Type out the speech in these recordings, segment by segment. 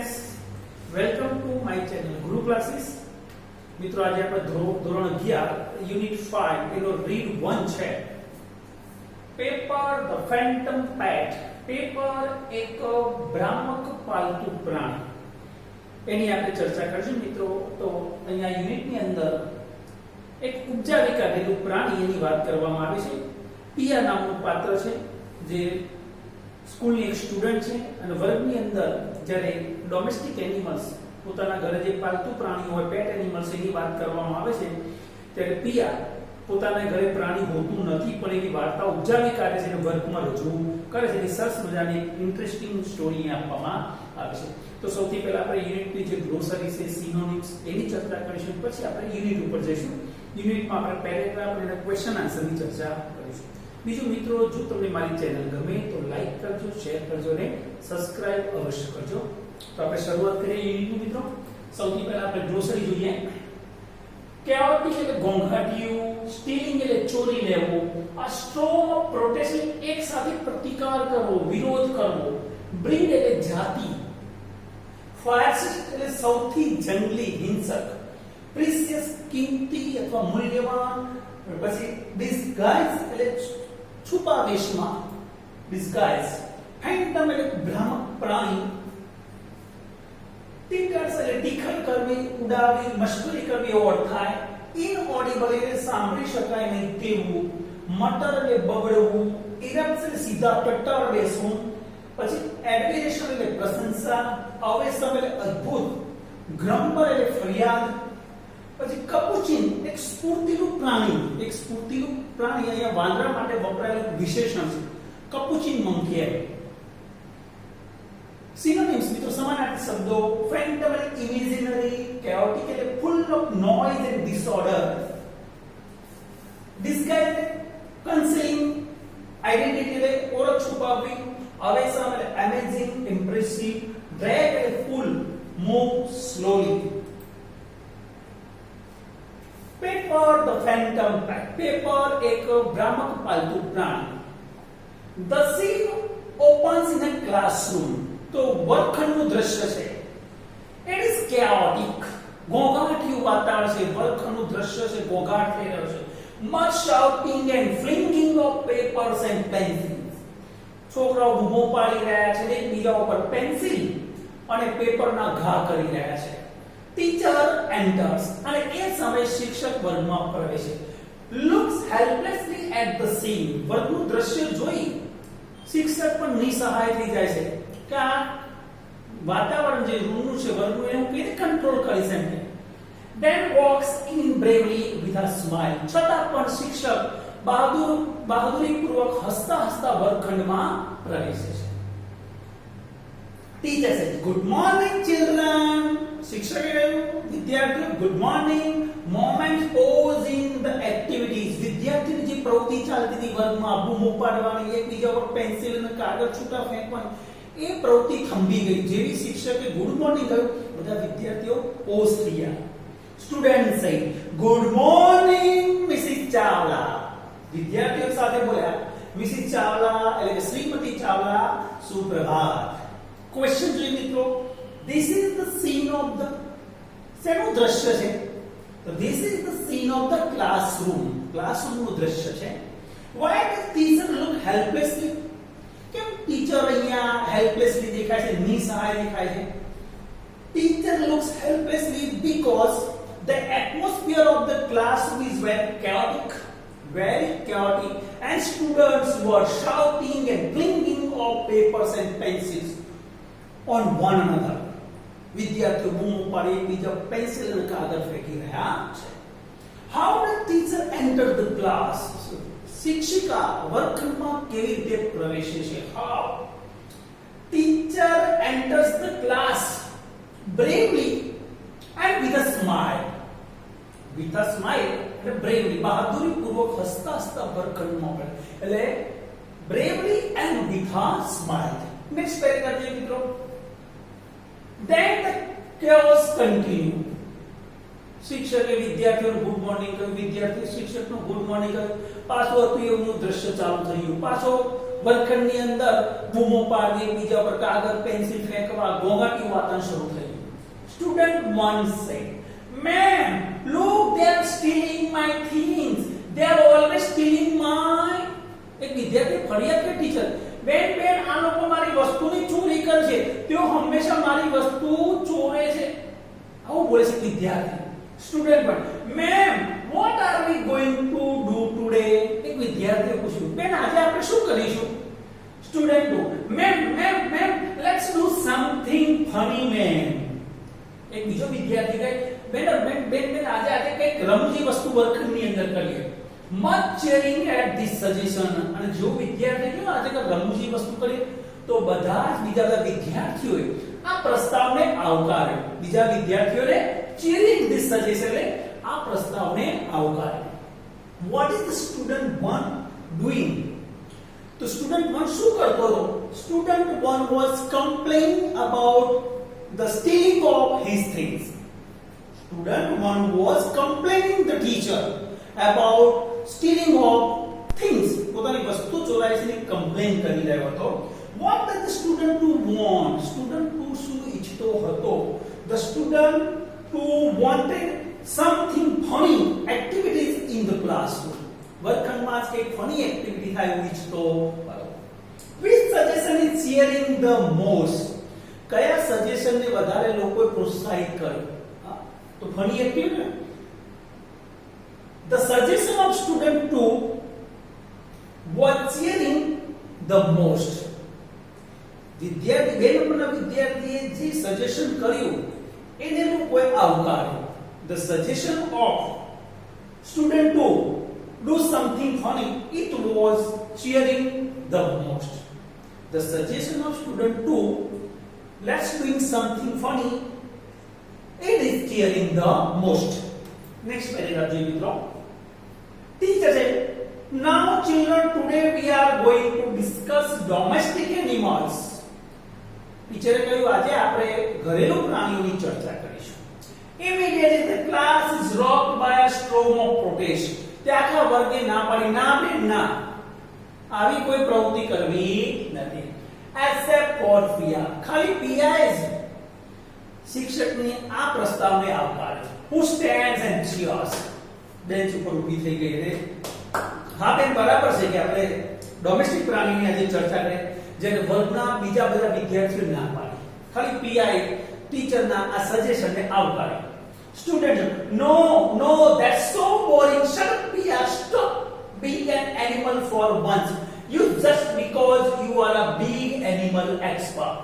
Friends, welcome to my channel Guru classes. मित्रों, आज આપણે ધોરણ 11 યુનિટ 5 એનો રીડ 1 છે paper the phantom pet. Paper એક ભ્રામક પાલતુ પ્રાણી, એની આપણે ચર્ચા કરીશું મિત્રો। તો અહીંયા યુનિટની અંદર એક ઉપજાવી કાઢેલું પ્રાણી એની વાત કરવામાં આવે છે। પિયા નામનું પાત્ર છે જે સ્કૂલની એક સ્ટુડન્ટ છે અને વર્ગની અંદર જ્યારે ડોમેસ્ટિક એનિમલ્સ પોતાના ઘરે જે પાલતુ પ્રાણીઓ હોય પેટ એનિમલ્સ એની વાત કરવામાં આવે છે ત્યારે પિયા પોતાના ઘરે પ્રાણી હોતું નથી પણ એની વાર્તા ઉપજાવી કાઢે છે અને વર્ગમાં રજૂ કરે છે। એની સરસ મજાની ઇન્ટરેસ્ટિંગ સ્ટોરી આપવામાં આવે છે। તો સૌથી પહેલા આપણે યુનિટની જે ગ્લોસરી છે સિનોનિમ્સ એની ચર્ચા કરીશું, પછી આપણે યુનિટ ઉપર જઈશું। યુનિટમાં આપણે પેરેગ્રાફ અને ક્વેશ્ચન આન્સરની ચર્ચા કરીશું। બીજું મિત્રો, જો તમને મારી ચેનલ ગમે તો લાઈક કરજો, શેર કરજો અને સબસ્ક્રાઇબ અવશ્ય કરજો। તો આપણે શરૂઆત કરીએ યુનિટની મિત્રો। સૌથી પહેલા આપણે ગ્લોસરી જોઈએ। chaotic એટલે ઘોંઘાટિયું, સ્ટીલિંગ એટલે ચોરી લેવું, આ સ્ટ્રોંગ ઓફ પ્રોટેસ્ટ એક સાથે પ્રતિકાર કરવો, વિરોધ કરવો, બ્રીડ એટલે જાતિ, ફાયરસિસ્ટ એટલે સૌથી જંગલી હિંસક, પ્રીસિયસ કિંમતી અથવા મૂલ્યવાન, પછી ડિસ્ગાઇઝ એટલે છુપાવેશમાં, ડિસ્ગાઇઝ, ફેન્ટમ એટલે ભ્રામક પ્રાણી, ટીટર્સ એટલે ટીખળ કરવી, ઉડાવી, મશ્કરી કરવી એવો અર્થ થાય, ઇનઓડિબલ એટલે સાંભળી શકાય નહીં તેવું, મટર એટલે બબડવું, ઇરપ્સ એટલે સીધા ટટ્ટાર બેસવું, પછી એડમિરેશન એટલે પ્રશંસા, અવેસમ એટલે અદ્ભુત, ગ્રમ્બર એટલે ફરિયાદ, પછી કપુચિન એક સ્ફૂર્તિલું પ્રાણી અહીંયા વાંદરા માટે વપરાયેલું વિશેષણ છે, કપુચિન મંકી। સિનોનિમ્સ મિત્રો સમાનાર્થી શબ્દો, ફેન્ટમ એટલે ઇમેજિનરી, chaotic એટલે full of noise and disorder, disguise એટલે કન્સીલિંગ આઇડેન્ટિટી એટલે ઓળખ છુપાવવી, અવેસમ એટલે અમેઝિંગ, ઇમ્પ્રેસિવ, ડ્રેગ એટલે pull, move slowly. Paper the phantom pet, paper એક ભ્રામક પાલતુ પ્રાણી। The scene opens in a classroom, તો વર્ગખંડનું દ્રશ્ય છે। ઇટ ઇઝ chaotic, ઘોંઘાટિયું વાતાવરણ છે, વર્ગખંડનું દ્રશ્ય છે, ઘોંઘાટ થઈ રહ્યો છે। much shouting and flinging of papers and pencils, છોકરાઓ બૂમો પાડી રહ્યા છે, એકબીજા ઉપર પેન્સિલ અને પેપરના ઘા કરી રહ્યા છે। ટીચર એન્ટર્સ, અને એ સમયે શિક્ષક વર્ગમાં પ્રવેશે। looks helplessly at the scene, વર્ગનું દ્રશ્ય જોઈ શિક્ષક પણ નિસહાય થઈ જાય છે કે આ વાતાવરણ જે રૂમનું છે વર્ગનું એને હું કેવી રીતે કંટ્રોલ કરી શકે। then walks in bravely with a smile, છતાં પણ શિક્ષક બહાદુરીપૂર્વક હસતા હસતા વર્ગખંડમાં પ્રવેશે છે। Teacher says good morning children, શિક્ષકે કહ્યું વિદ્યાર્થીઓ good morning. Moment pause in the activities, વિદ્યાર્થીની જે પ્રવૃત્તિ ચાલતી હતી વર્ગમાં બૂમો પાડવાની, એકબીજા પર પેન્સિલ અને કાગળ છૂટા ફેંકવાની, એ પ્રવૃત્તિ થંભી ગઈ। જેવી શિક્ષકે ગુડ મોર્નિંગ કહ્યું બધા વિદ્યાર્થીઓ પોઝ થયા। સ્ટુડન્ટ સે ગુડ મોર્નિંગ મિસિસ ચાવલા, વિદ્યાર્થીઓ સાથે બોલ્યા મિસિસ ચાવલા એટલે કે શ્રીમતી ચાવલા સુપ્રભાત। ક્વેશ્ચન જોઈએ મિત્રો, this is the scene of the, શેનું દ્રશ્ય છે? તો this is the scene of the classroom, ક્લાસરૂમનું દ્રશ્ય છે। why does teacher look helplessly, કેમ ટીચર અહીંયા હેલ્પલેસલી દેખાય છે, નિસહાય દેખાય છે? Teacher looks helplessly because the atmosphere of the classroom is very chaotic, and students were shouting and flinging of papers and pencils on one another, વિદ્યાર્થીઓ બૂમો પાડી બીજા પેન્સિલ અને કાગળ ફેંકી રહ્યા છે। how did teacher enter the class, શિક્ષિકા વર્ગખંડમાં કેવી રીતે પ્રવેશે છે? how teacher enters the class bravely and with a smile, એટલે bravely બહાદુરીપૂર્વક હસતા હસતા વર્ગખંડમાં પ્રવેશે, એટલે bravely and with a smile। Next paragraph જોઈએ મિત્રો। then the chaos continued, શિક્ષકે વિદ્યાર્થીઓને ગુડ મોર્નિંગ કહ્યું, વિદ્યાર્થીઓ શિક્ષકનું ગુડ મોર્નિંગ કહ્યું, પાછું હતું એવું દ્રશ્ય ચાલુ થયું, પાછો વર્ગખંડની અંદર બૂમો પાડવી, બીજા પર કાગળ પેન્સિલ ફેંકવા, ઘોંઘાટી વાતન શરૂ થઈ. Student 1 said, "Ma'am, look, they are stealing my things. They are always stealing my." એક વિદ્યાર્થી ફરિયાદ કરે ટીચર, બેન આ લોકો મારી વસ્તુની ચોરી કરે છે, તેઓ હંમેશા મારી વસ્તુ ચોરે છે. આવું બોલે છે વિદ્યાર્થી. Student 1, "Ma'am, what are we going to do today?" એક વિદ્યાર્થીએ પૂછ્યું, બેન આજે આપણે શું કરીશું? Student 2, "Ma'am, let's do something funny, ma'am." એક બીજો વિદ્યાર્થી કહે, બેન આજે કંઈક રમૂજી વસ્તુ વર્ગખંડની અંદર કરીએ. Much cheering at this suggestion. અને જો વિદ્યાર્થી કહે આજે કંઈક રમૂજી વસ્તુ કરીએ તો બધા જ બીજા વિદ્યાર્થીઓએ આ પ્રસ્તાવને આવકાર્યો. બીજા વિદ્યાર્થીઓને cheering this suggestion એટલે આ પ્રસ્તાવને આવકાર્યો. What is the student 1 doing? તો સ્ટુડન્ટ 1 શું કરતો હતો? Student 1 was complaining about the stealing of his things. Student 1 was complaining the teacher about stealing of things. પોતાની વસ્તુ ચોરાઈ છે કમ્પ્લેન કરી રહ્યો હતો. What does the student 2 want? Student 2 શું ઈચ્છતો હતો? The student 2 wanted something funny activities in the classroom. વર્ગખંડમાં જ કંઈક ફની એક્ટિવિટી થાય એવું ઈચ્છતો હતો. Which suggestion is cheering the most? કયા સજેશનને વધારે લોકોએ પ્રોત્સાહિત કર્યું? તો funny activity. The suggestion of student 2 was cheering the most. વિદ્યાર્થી બે નંબરના વિદ્યાર્થીએ જે સજેશન કર્યું એને લોકોએ આવકાર્યું. The suggestion of student 2 do something funny, it was cheering the most. The suggestion of student 2, let's doing something funny, it is cheering the most. Next paragraph જોઈએ મિત્રો. Teacher said, "Now children, today we are going to discuss domestic animals." ટીચરે કહ્યું આજે આપણે ઘરેલુ પ્રાણીઓની ચર્ચા કરીશું. Immediately the class is rocked by a storm of protest. તે આખા વર્ગે ના પાડી, ના બેન ના, આવી કોઈ પ્રવૃત્તિ કરવી નથી. Except for Pia. ખાલી પિયાએ જ શિક્ષકની આ પ્રસ્તાવને આવકાર્યો. Who stands and cheers? Bench ઉપર ઊભી થઈ ગઈ રે. હા બેન બરાબર છે કે આપણે ડોમેસ્ટિક પ્રાણીની આજે ચર્ચા કરીએ, જેને વર્ગના બીજા બધા વિદ્યાર્થીઓ ના પાડી. ખાલી પિયાએ ટીચરના આ સજેશનને આવકાર્યો. Student, no, that's so boring. Shut up, Pia. Stop being an animal for once. You just because you are a big animal expert.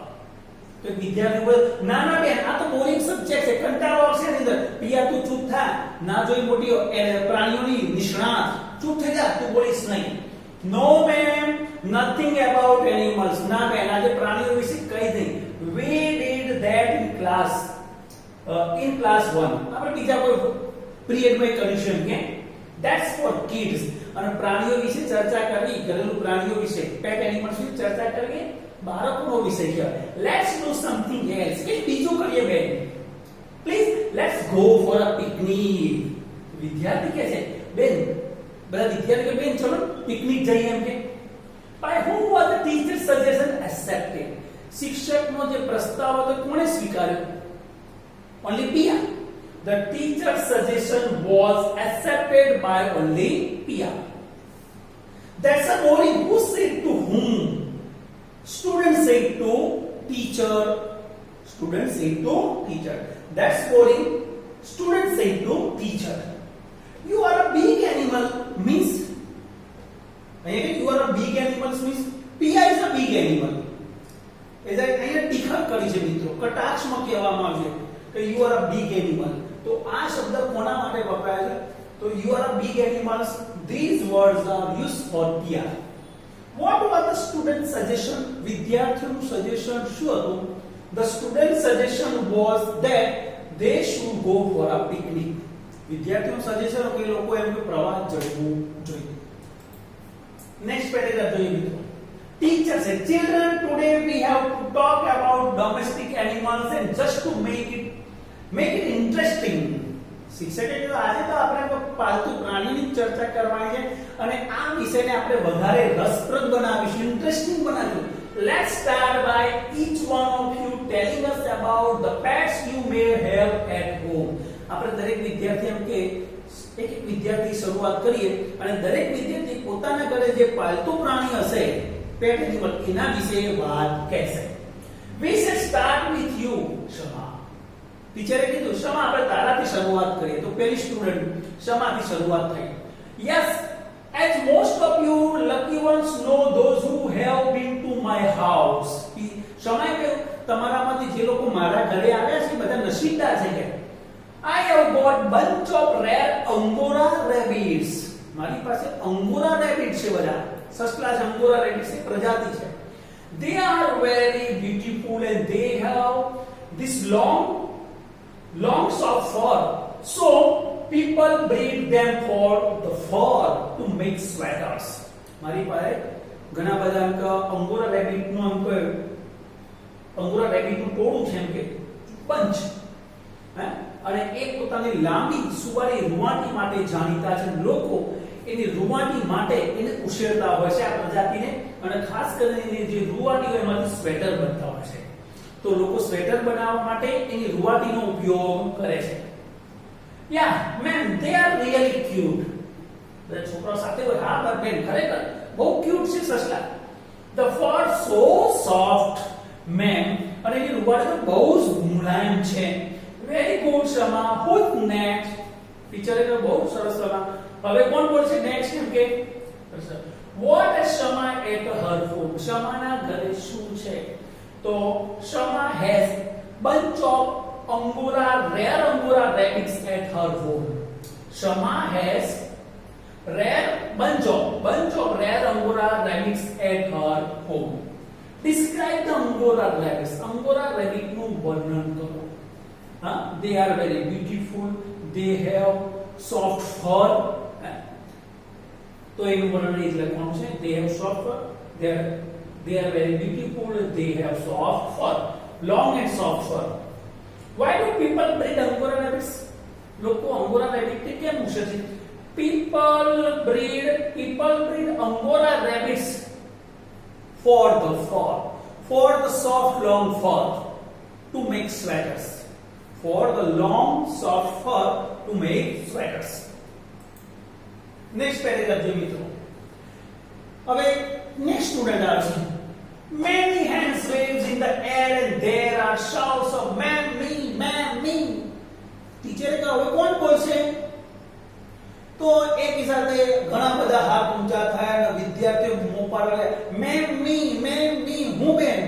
તો વિદ્યાર્થી બોલે, ના બેન આ તો બોરિંગ સબ્જેક્ટ છે, કંટાળો આવશે એની અંદર. પિયા તું ચૂપ થા, ના જોઈ મોટી પ્રાણીઓની નિષ્ણાત, ચૂપ થઈ જા, તું બોલીશ નહીં. No ma'am, nothing about animals. ના બેન આજે પ્રાણીઓ વિશે કહી દઈ. We did that in class 1. આપણે બીજા કોઈ પિરિયડમાં કરીશું કે that's for kids. અને પ્રાણીઓ વિશે ચર્ચા કરવી, ઘરેલુ પ્રાણીઓ વિશે, પેટ એનિમલ્સ વિશે ચર્ચા કરવી બાળકોનો વિષય છે. Let's do something else. કે બીજું કરીએ બેન. Please let's go for a picnic. વિદ્યાર્થી કહે છે બેન, બધા વિદ્યાર્થી કે બેન ચલો પિકનિક જઈએ એમ કે. By whom was the teacher's suggestion accepted? શિક્ષકનો જે પ્રસ્તાવ હતો કોણે સ્વીકાર્યો? Only Pia. The teacher's suggestion was accepted by only Pia. That's a boring. Who said to whom? Student said to teacher. Student said to teacher. That's boring. Student said to teacher. You are a big animal means. You are a big animal means Pia is a big animal. એ અહીંયા ટીકા કરી છે મિત્રો, કટાક્ષમાં કહેવામાં આવ્યું કે you are a big animal. તો આ શબ્દ કોના માટે વપરાય છે? તો you are a big animals. These words are used for Pia. What was the student suggestion? વિદ્યાર્થીનું સજેશન શું હતું? The student suggestion was that they should go for a picnic. વિદ્યાર્થીનું સજેશન કે લોકો એમ કે પ્રવાસ જવું જોઈએ. નેક્સ્ટ પેરેગ્રાફ જોઈએ મિત્રો. Teacher said, "Children, today we have to talk about domestic animals and just to make it interesting." શિક્ષકે કીધું આજે તો આપણે પાલતુ પ્રાણીની ચર્ચા કરવાની છે અને આ વિષયને આપણે વધારે રસપ્રદ બનાવીશું, ઇન્ટરેસ્ટિંગ બનાવીશું. Let's start by each one of you telling us about the pets you may have at home. આપણે દરેક વિદ્યાર્થી એમ કે એક વિદ્યાર્થી શરૂઆત કરીએ અને દરેક વિદ્યાર્થી પોતાના ઘરે જે પાલતુ પ્રાણી હશે પેટ એનિમલ એના વિશે વાત કહેશે. We shall start with you, Shama. ટીચરે કીધું શમા આપણે તારાથી શરૂઆત કરીએ તો પહેલી સ્ટુડન્ટ શમાથી શરૂઆત થઈ. Yes, as most of you lucky ones know, those who have been to my house. શમાએ કહ્યું તમારામાંથી જે લોકો મારા ઘરે આવ્યા છે બધા નસીબદાર છે કે I have got bunch of rare Angora rabbits. મારી પાસે અંગોરા રેબિટ છે બધા સસલા છે. અંગોરા રેબિટ ની પ્રજાતિ છે. They are very beautiful and they have this long soft fur. So people breed them for the fur to make sweaters. મારી પાસે ઘણા બધા અંગોરા રેબિટ નું અંગોરા રેબિટ નું ટોળું છે એમ કે બંચ અને એક પોતાની લાંબી સુવાળી રૂવાટી માટે જાણીતા છે. લોકો એની રૂવાટી માટે એને ઉછેરતા હોય છે આ પ્રજાતિને અને ખાસ કરીને જે રૂવાટી હોય એમાંથી સ્વેટર બનતા હોય છે. તો લોકો સ્વેટર બનાવવા માટે એની રૂવાટીનો ઉપયોગ કરે છે. Yeah, man, they are really cute. બધા છોકરાઓ સાથે હોય હા પર બેન ખરેખર બહુ ક્યુટ છે સસલા. The fur so soft, man, અને એની રૂવાટી તો બહુ જ મુલાયમ છે. Very good, Shama. Who's next? ટીચરે તો બહુ સરસ લગા. હવે કોણ બોલશે નેક્સ્ટ એમ કે What is Shama at her home? શમાના ઘરે શું છે? તો Shama has bunch of rare Angora rabbits at her home. Shama has bunch of rare Angora rabbits at her home. Describe the Angora rabbits. Angora rabbit નું વર્ણન કરો. They are very beautiful. They have soft fur. તો એનું વર્ણન એ જ લખવાનું છે. They have soft fur. They are very beautiful. They have soft fur. Long and soft fur. Why do people breed Angora rabbits? લોકો Angora rabbit ને કેમ પૂછે છે? People breed Angora rabbits for the fur, for the soft long fur to make sweaters. For the long soft fur to make sweaters. Next paragraph જો મિત્રો. હવે next student આવશે. Many hands waves in the air and there are shouts of man me. ટીચરે કહ્યું હવે કોણ બોલશે? તો એક સાથે ઘણા બધા હાથ ઊંચા થયા અને વિદ્યાર્થીઓ મોં પાડે મેમ મી હું બેન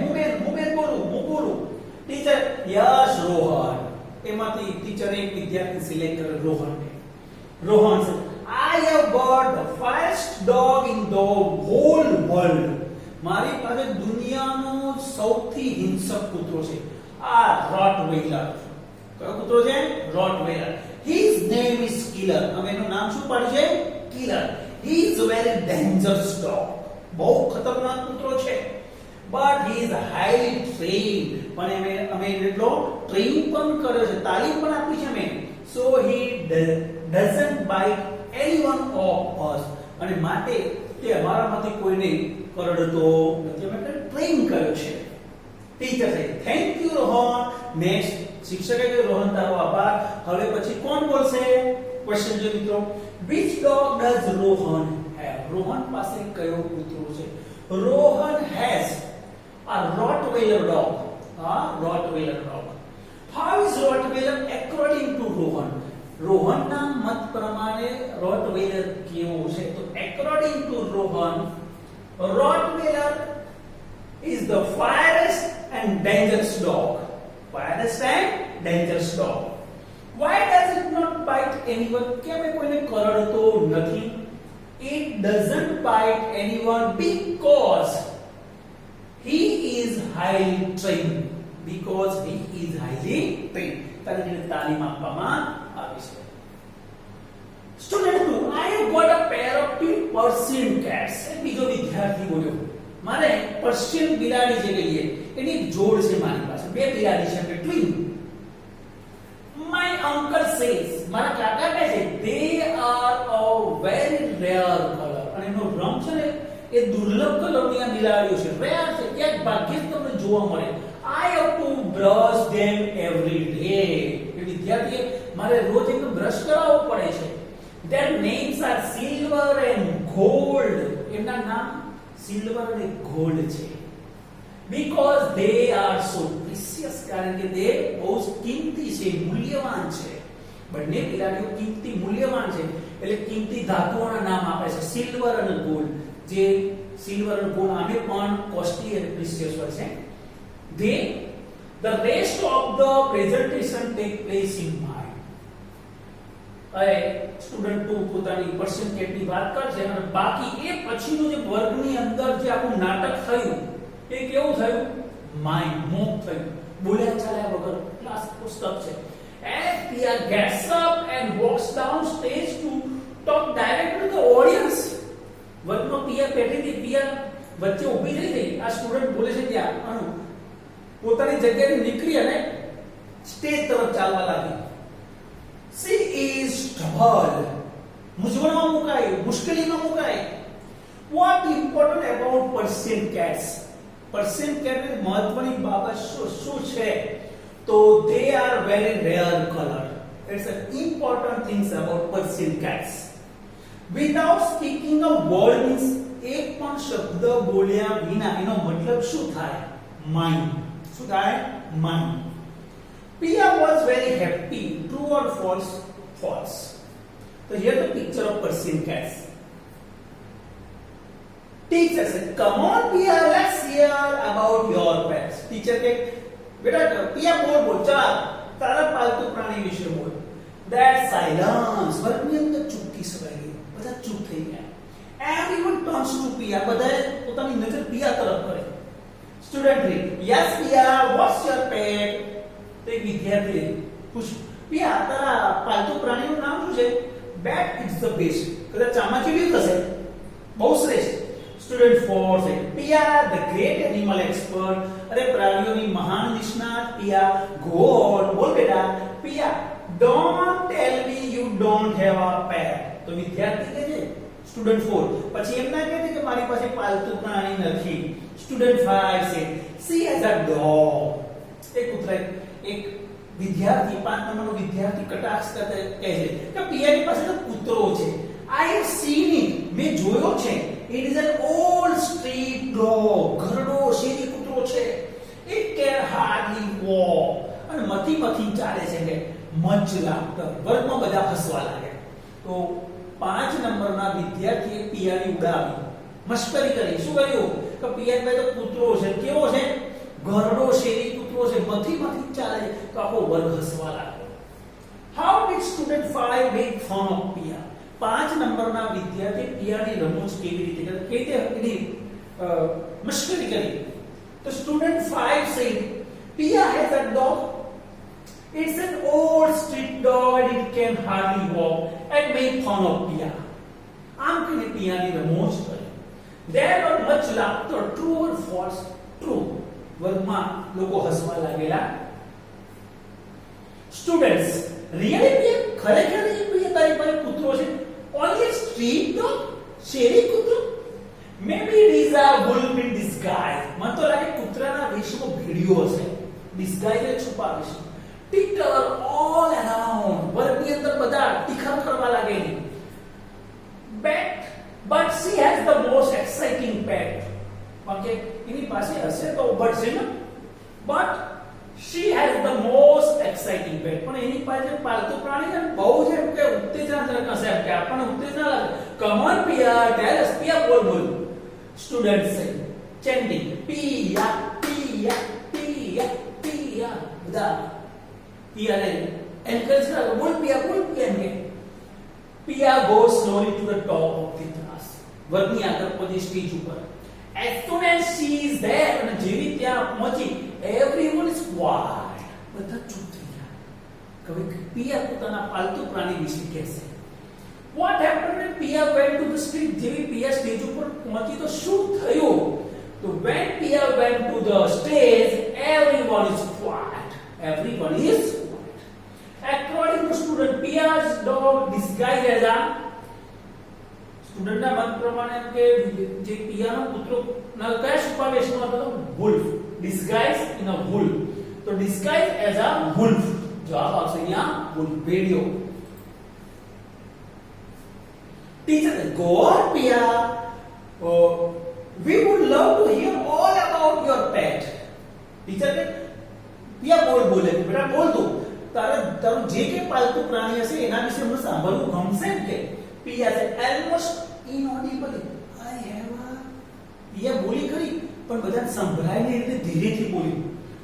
બોલું. Teacher yes Rohan. એમાંથી ટીચરે એક વિદ્યાર્થી સિલેક્ટ કર્યો રોહન છે. I have got the fastest dog in the whole world. મારી પાસે દુનિયાનો સૌથી હિંસક કૂતરો છે આ રોટવેલર. કયો કૂતરો છે? Rottweiler. His name is Killer. હવે એનું નામ શું પાડ્યું છે? Killer. He is a very dangerous dog. બહુ ખતરનાક કૂતરો છે. But he is highly trained. પણ અમે એટલો ટ્રેન પણ કર્યો છે, તાલીમ પણ આપી છે અમે. So he doesn't bite anyone of us. અને માટે તે અમારામાંથી કોઈને કરડતો નથી. અમે ટ્રેન કર્યો છે. ટીચર છે થેન્ક યુ રોહન. નેક્સ્ટ શિક્ષકે કહ્યું રોહન તારો આભાર. હવે પછી કોણ બોલશે? ક્વેશ્ચન જો મિત્રો. Which dog does Rohan have? Rohan પાસે કયો કૂતરો છે? Rohan has a Rottweiler dog. Rottweiler dog. How is Rottweiler according to Rohan? રોહનના મત પ્રમાણે રોટવેલર કેવો છે? તો according to Rohan, Rottweiler is the fiercest and dangerous dog. Fiercest and dangerous dog. Why does it not bite anyone? કેમ એ કોઈને કરડતો નથી? It doesn't bite anyone because he is highly trained. Because he is highly trained. કારણ કે તાલીમ આપવામાં આવી છે. Student 2, I have got a pair of two Persian cats. બીજો વિદ્યાર્થી બોલ્યો મારે પર્શિયન બિલાડી જે કહીએ એની જોડ છે મારી પાસે. બે બિલાડી છે, ટ્વિન. My uncle says મારા કાકા કહે છે they are a very rare color અને એનો રંગ છે ને એ દુર્લભ કલરની આ બિલાડીઓ છે rare છે ક્યાંક ભાગ્યે જ તમને જોવા મળે I have to brush them every day એ વિદ્યાર્થીએ મારે રોજ એમને બ્રશ કરાવવો પડે છે their names are silver and gold એમના નામ સિલ્વર અને ગોલ્ડ છે because they are so precious કારણ કે તે બહુ કિંમતી છે મૂલ્યવાન છે બંને બિલાડીઓ કિંમતી મૂલ્યવાન છે એટલે કિંમતી ધાતુઓના નામ આપે છે સિલ્વર અને ગોલ્ડ જે સિલ્વર અને ગોલ્ડ આને પણ કોસ્ટલી અને પ્રિસિયસ હોય છે the rest of the presentation take place in mind હવે સ્ટુડન્ટ 2 પોતાની પર્સન્ટેજની વાત કરશે અને બાકી એ પછીનું જે વર્ગની અંદર જે આપણું નાટક થયું એ કેવું થયું માઇન્ડ મોક થયું બોલ્યા ચાલ્યા વગર ક્લાસ પુસ્તક છે as Pia gets up and walks down stage to talk directly to the audience વર્ગમાં પિયા બેઠી હતી પિયા વચ્ચે ઊભી થઈ ગઈ આ સ્ટુડન્ટ બોલે છે ત્યાં અનુ પોતાની જગ્યાએથી નીકળી અને સ્ટેજ તરફ ચાલવા લાગી she is troubled મૂંઝવણમાં મુકાઈ મુશ્કેલીમાં મુકાઈ what important about Persian cats Persian cat ની મહત્વની બાબત શું છે તો they are very rare color it's an important things about Persian cats without speaking a word means એક પણ શબ્દ બોલ્યા વિના એનો મતલબ શું થાય mind શું થાય mind Pia was very happy true or false false so here the picture of Persian cats teacher said come on Pia let's hear about your pets teacher के बेटा Pia बोल चला तारा पालतू प्राणी विषय बोल that silence वर्ग में अंदर चुप्पी छाई गई બધા ચૂપ થઈ ગયા everyone turns to Pia બધાએ પોતાની નજર Pia તરફ કરે student read yes Pia what's your pet તે વિદ્યાર્થી પૂછ્યું Pia તારા પાલતુ પ્રાણીનું નામ શું છે bat is the best કદાચ ચામાચી બી થશે બહુ શ્રેષ્ઠ સ્ટુડન્ટ 4 છે Pia the great animal expert અરે પ્રાણીઓની મહાન નિષ્ણાત Pia go on બોલ બેટા Pia don't tell me you don't have a pet તો વિદ્યાર્થી કહે છે સ્ટુડન્ટ 4 પછી એમ ના કહે કે મારી પાસે પાલતુ પ્રાણી નથી સ્ટુડન્ટ 5 છે she has a dog એક કૂતરા એક વિદ્યાર્થી 5 નંબરનો વિદ્યાર્થી કટાક્ષ કરતા કહે છે કે પિયાની પાસે તો કૂતરો છે I have seen it મેં જોયો છે it is an old street dog ઘરડો શેરી કૂતરો છે it can hardly walk અને મથી ચાલે છે કે much laughter વર્ગમાં બધા હસવા લાગે તો 5 નંબરના વિદ્યાર્થીએ પિયાની ઉડાવી મસ્કરી કરી શું કર્યું કે પિયાની પાસે તો કૂતરો છે કેવો છે ઘરડો શેરી કૂતરો છે મથી ચાલે છે તો આખો વર્ગ હસવા લાગ્યો how did student 5 make fun of Pia 5 નંબરના વિદ્યાર્થી પિયાની રમૂજ કેવી રીતે કરે કે એની મસ્કરી કરી તો student 5 said Pia has a dog it's an old street dog and it can hardly walk and make fun of Pia આમ કહીને પિયાની રમૂજ કરી there were much laughter true or false true વર્ગમાં લોકો હસવા લાગેલા સ્ટુડન્ટ્સ રિયલી Pia ખરેખર Pia તારી પાસે કૂતરો છે only a street dog શેરી કૂતરો maybe it is a wolf in disguise મને તો લાગે કૂતરાના વેશમાં ભીડિયો હશે disguise એટલે છુપાવેશ titter all around વર્ગની અંદર બધા ટીખા કરવા લાગેલી but she has the most exciting pet okay એની પાસે હશે તો બટ છે ને but she has the most exciting pet પણ એની પાસે પાલતુ પ્રાણી છે બહુ છે કે ઉત્તેજનાજનક હશે કે આપણને ઉત્તેજના લાગે come on Pia tell us Pia બોલ students say chanting Pia Pia Pia Pia બધા Pia ને encourage કરો બોલ Pia ને Pia goes slowly to the top of the class વર્ગની આગળ પહોંચી સ્ટેજ ઉપર as soon as she is there અને જેવી ત્યાં પહોંચી everyone is quiet બધા ચૂપ થઈ ગયા કવિ Pia પોતાના પાલતુ પ્રાણી વિશે કહેશે what happened when Pia went to the street જેવી Pia સ્ટેજ ઉપર પહોંચી તો શું થયું તો when Pia went to the stage everyone is quiet According to student, Pia's dog disguised as a સ્ટુડન્ટના મત પ્રમાણે એમ કે જે પિયાનો કૂતરો કયા છુપાવેશમાં હતો wolf, disguised in a wolf. તો disguised as a wolf જવાબ આવશે અહીંયા wolf, ભેડિયો. Teacher, go on Pia. We would love to hear all about your pet. Teacher કે પિયા બોલે બેટા બોલ તું તારું જે કે પાલતુ પ્રાણી હશે એના વિશે મને સાંભળવું ગમશે એમ કે પિયા છે almost inaudible. I have a પિયા બોલી ખરી પણ બધાને સંભળાય ને રીતે ધીરેથી બોલી.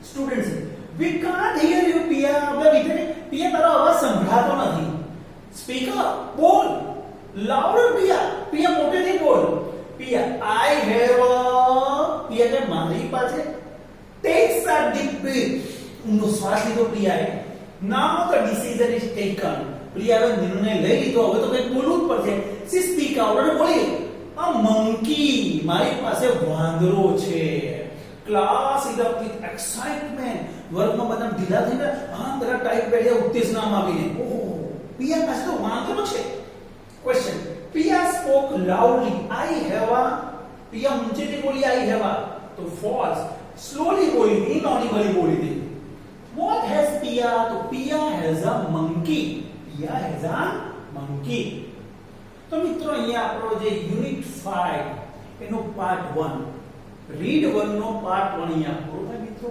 Students, we can't hear you પિયા. આપણે વિચારે પિયા તારો અવાજ સંભળાતો નથી. સ્પીક અપ, બોલ louder પિયા. પિયા મોટેથી બોલ. પિયા I have a પિયા કે મારી પાસે takes a deep breath. ઊંડો શ્વાસ લીધો પિયાએ. Now the decision is taken. પ્રિયાએ નિર્ણય લઈ લીધો, હવે તો કંઈક બોલવું જ પડશે. She speak out અને બોલી a monkey. મારી પાસે વાંદરો છે. Class is up with excitement. વર્ગમાં બધા ઢીલા થઈને આંધળા ટાઈપ બેઠા ઉત્તેજના આપીને ઓહો પિયા પાસે તો વાંદરો છે. Question. Pia spoke loudly. I have a પિયા ઊંચેથી બોલી I have a. તો false. Slowly બોલી, inaudibly બોલી હતી. What has Pia? તો Pia has a monkey. Pia has a monkey. તો મિત્રો અહીંયા આપણો જે યુનિટ 5 એનો પાર્ટ 1 રીડ 1 નો પાર્ટ 1 અહીંયા પૂરો થાય મિત્રો.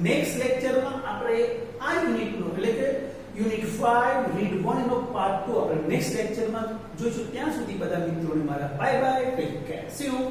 નેક્સ્ટ લેક્ચરમાં આપણે આ યુનિટનો એટલે કે યુનિટ 5 રીડ 1 એનો પાર્ટ 2 આપણે નેક્સ્ટ લેક્ચરમાં જોઈશું. ત્યાં સુધી બધા મિત્રોને મારા bye bye, take care, C you.